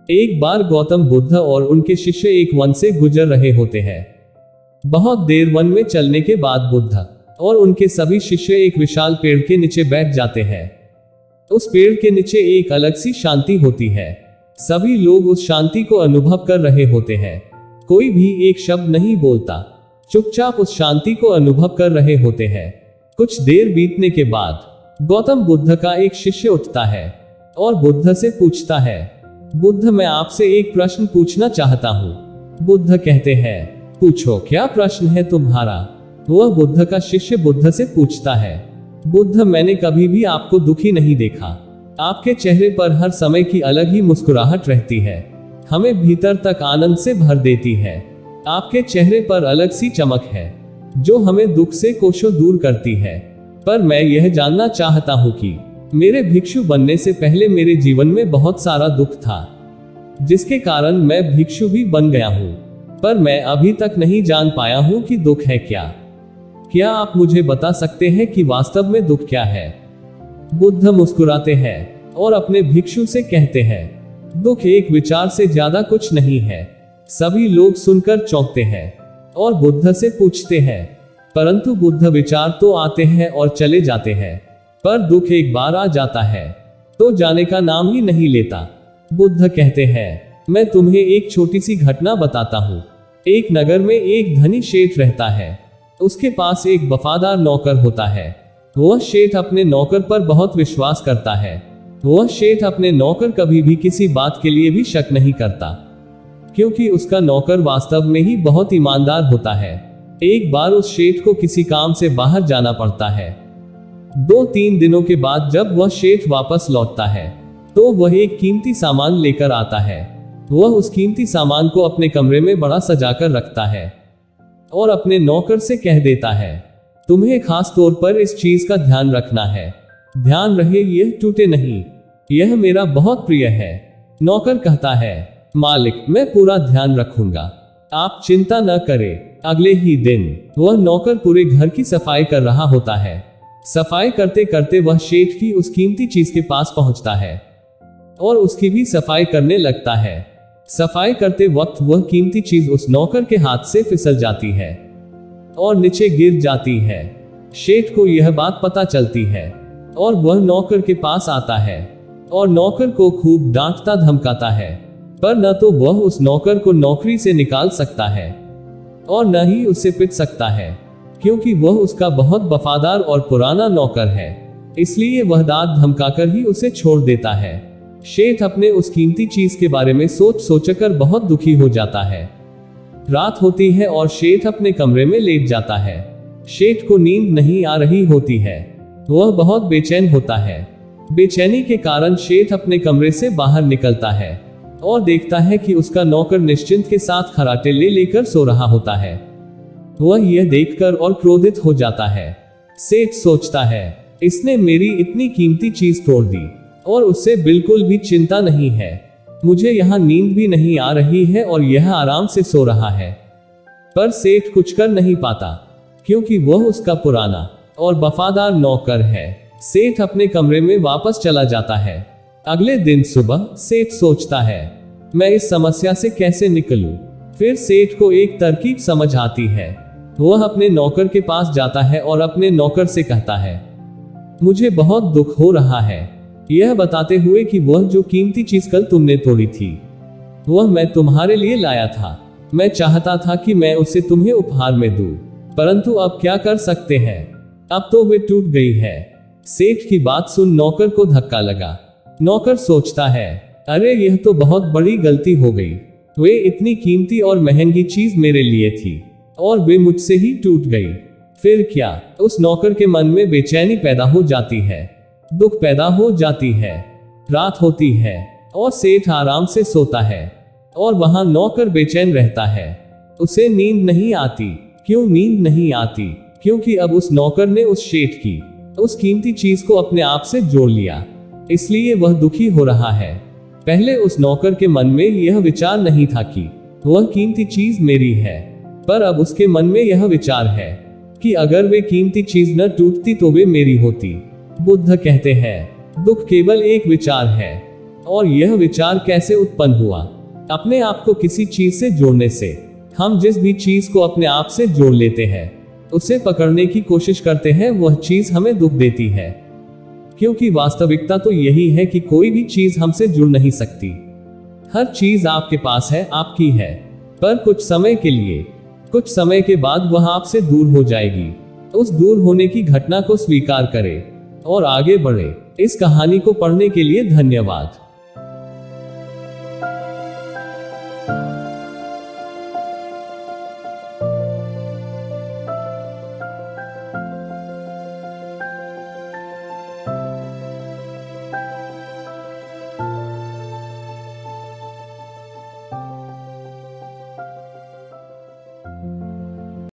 एक बार गौतम बुद्ध और उनके शिष्य एक वन से गुजर रहे होते हैं। बहुत देर वन में चलने के बाद बुद्ध और उनके सभी शिष्य एक विशाल पेड़ के नीचे बैठ जाते हैं। उस पेड़ के नीचे एक अलग सी शांति होती है। सभी लोग उस शांति को अनुभव कर रहे होते हैं। कोई भी एक शब्द नहीं बोलता, चुपचाप उस शांति को अनुभव कर रहे होते हैं। कुछ देर बीतने के बाद गौतम बुद्ध का एक शिष्य उठता है और बुद्ध से पूछता है, बुद्ध, मैं आपसे एक प्रश्न पूछना चाहता हूँ। बुद्ध कहते हैं, पूछो, क्या प्रश्न है तुम्हारा? वह बुद्ध का शिष्य बुद्ध से पूछता है, बुद्ध, मैंने कभी भी आपको दुखी नहीं देखा। आपके चेहरे पर हर समय की अलग ही मुस्कुराहट रहती है, हमें भीतर तक आनंद से भर देती है। आपके चेहरे पर अलग सी चमक है जो हमें दुख से कोसों दूर करती है। पर मैं यह जानना चाहता हूँ कि मेरे भिक्षु बनने से पहले मेरे जीवन में बहुत सारा दुख था, जिसके कारण मैं भिक्षु भी बन गया हूँ। पर मैं अभी तक नहीं जान पाया हूँ कि दुख है क्या। क्या आप मुझे बता सकते हैं कि वास्तव में दुख क्या है? बुद्ध मुस्कुराते हैं और अपने भिक्षु से कहते हैं, दुख एक विचार से ज्यादा कुछ नहीं है। सभी लोग सुनकर चौंकते हैं और बुद्ध से पूछते हैं, परंतु बुद्ध, विचार तो आते हैं और चले जाते हैं, पर दुख एक बार आ जाता है तो जाने का नाम ही नहीं लेता। बुद्ध कहते हैं, मैं तुम्हें एक छोटी सी घटना बताता हूँ। एक नगर में एक धनी शेठ रहता है। उसके पास एक वफादार नौकर होता है। वह शेठ अपने नौकर पर बहुत विश्वास करता है। वह शेठ अपने नौकर कभी भी किसी बात के लिए भी शक नहीं करता, क्योंकि उसका नौकर वास्तव में ही बहुत ईमानदार होता है। एक बार उस शेठ को किसी काम से बाहर जाना पड़ता है। 2-3 दिनों के बाद जब वह शेठ वापस लौटता है तो वह एक कीमती सामान लेकर आता है। वह उस कीमती सामान को अपने कमरे में बड़ा सजाकर रखता है और अपने नौकर से कह देता है, तुम्हें खास तौर पर इस चीज का ध्यान रखना है। ध्यान रहे यह टूटे नहीं, यह मेरा बहुत प्रिय है। नौकर कहता है, मालिक, मैं पूरा ध्यान रखूंगा, आप चिंता न करें। अगले ही दिन वह नौकर पूरे घर की सफाई कर रहा होता है। सफाई करते करते वह शेठ की उस कीमती चीज के पास पहुंचता है और उसकी भी सफाई करने लगता है। सफाई करते वक्त वह कीमती चीज उस नौकर के हाथ से फिसल जाती है और नीचे गिर जाती है। शेठ को यह बात पता चलती है और वह नौकर के पास आता है और नौकर को खूब डांटता धमकाता है, पर न तो वह उस नौकर को नौकरी से निकाल सकता है और न ही उसे पिट सकता है, क्योंकि वह उसका बहुत वफादार और पुराना नौकर है। इसलिए वह डांट धमकाकर ही उसे छोड़ देता है। शेठ अपने उस कीमती चीज के बारे में सोचकर बहुत दुखी हो जाता है। रात होती है और शेठ अपने कमरे में लेट जाता है। शेठ को नींद नहीं आ रही होती है, वह बहुत बेचैन होता है। बेचैनी के कारण शेठ अपने कमरे से बाहर निकलता है और देखता है कि उसका नौकर निश्चिंत के साथ खराटे लेकर सो रहा होता है। वह यह देखकर और क्रोधित हो जाता है। सेठ सोचता है, इसने मेरी इतनी कीमती चीज तोड़ दी और उससे बिल्कुल भी चिंता नहीं है। मुझे यहाँ नींद भी नहीं आ रही है और यह आराम से सो रहा है। पर सेठ कुछ कर नहीं पाता, क्योंकि वह उसका पुराना और वफादार नौकर है। सेठ अपने कमरे में वापस चला जाता है। अगले दिन सुबह सेठ सोचता है, मैं इस समस्या से कैसे निकलूं। फिर सेठ को एक तरकीब समझ आती है। वह अपने नौकर के पास जाता है और अपने नौकर से कहता है, मुझे बहुत दुख हो रहा है, यह बताते हुए कि वह जो कीमती चीज कल तुमने तोड़ी थी वह मैं तुम्हारे लिए लाया था। मैं चाहता था कि मैं उसे तुम्हें उपहार में दूं, परंतु अब क्या कर सकते हैं, अब तो वे टूट गई है। सेठ की बात सुन नौकर को धक्का लगा। नौकर सोचता है, अरे यह तो बहुत बड़ी गलती हो गई। वे इतनी कीमती और महंगी चीज मेरे लिए थी और वे मुझसे ही टूट गई। फिर क्या? उस नौकर के मन में बेचैनी पैदा हो जाती है, दुख पैदा हो जाती है। रात होती है और सेठ आराम से सोता है और वहां नौकर बेचैन रहता है। उसे नींद नहीं आती। क्यों नींद नहीं आती? क्योंकि अब उस नौकर ने उस शेठ की उस कीमती चीज को अपने आप से जोड़ लिया, इसलिए वह दुखी हो रहा है। पहले उस नौकर के मन में यह विचार नहीं था कि वह कीमती चीज मेरी है, पर अब उसके मन में यह विचार है कि अगर वे कीमती चीज न टूटती तो वे मेरी होती। बुद्ध कहते हैं, दुख केवल एक विचार है और यह विचार कैसे उत्पन्न हुआ? अपने आप को किसी चीज से जोड़ने से। हम जिस भी चीज को अपने आप से जोड़ लेते हैं, उसे पकड़ने की कोशिश करते हैं, वह चीज हमें दुख देती है। क्योंकि वास्तविकता तो यही है कि कोई भी चीज हमसे जुड़ नहीं सकती। हर चीज आपके पास है, आपकी है, पर कुछ समय के लिए। कुछ समय के बाद वह आपसे दूर हो जाएगी। उस दूर होने की घटना को स्वीकार करें और आगे बढ़े। इस कहानी को पढ़ने के लिए धन्यवाद।